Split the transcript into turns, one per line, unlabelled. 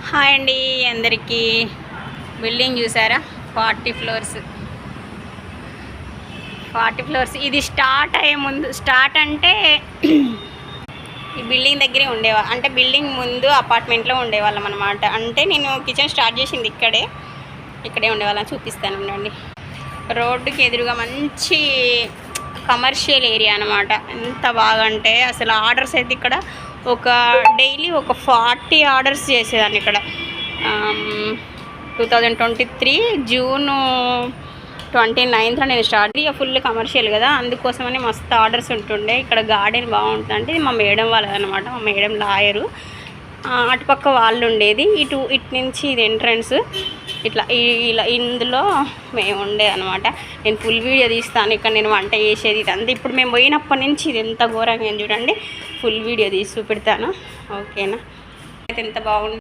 Hi అండి అందరికీ. Building చూసారా? 40 ఫ్లోర్స్. ఇది స్టార్ట్ అయ్యే ముందు, స్టార్ట్ అంటే ఈ బిల్డింగ్ దగ్గరే ఉండేవాళ్ళం, అంటే బిల్డింగ్ ముందు అపార్ట్మెంట్లో ఉండేవాళ్ళం అనమాట. అంటే నేను కిచెన్ స్టార్ట్ చేసింది ఇక్కడే ఉండేవాళ్ళం. చూపిస్తాను ఉండండి. రోడ్డుకి ఎదురుగా మంచి కమర్షియల్ ఏరియా అనమాట. ఎంత బాగా అంటే అసలు ఆర్డర్స్ అయితే ఇక్కడ డైలీ ఒక 40 ఆర్డర్స్ చేసేదాన్ని ఇక్కడ. 2023 జూన్ 29th నేను స్టార్ట్. ఇక ఫుల్ కమర్షియల్ కదా, అందుకోసమని మస్తు ఆర్డర్స్ ఉంటుండే. ఇక్కడ గార్డెన్ బాగుంటుంది. అంటే మా మేడం వాళ్ళదనమాట. మా మేడం లాయరు. అటుపక్క వాళ్ళు ఉండేది, ఇటు నుంచి ఇది ఎంట్రన్స్. ఇలా ఇందులో మేము ఉండే అనమాట. నేను ఫుల్ వీడియో తీస్తాను. ఇక్కడ నేను వంట చేసేది ఇదంతా. ఇప్పుడు మేము పోయినప్పటి నుంచి ఇది ఎంత ఘోరంగా చూడండి. ఫుల్ వీడియో తీసి చూపెడతాను, ఓకేనా? అయితే ఎంత బాగుంది.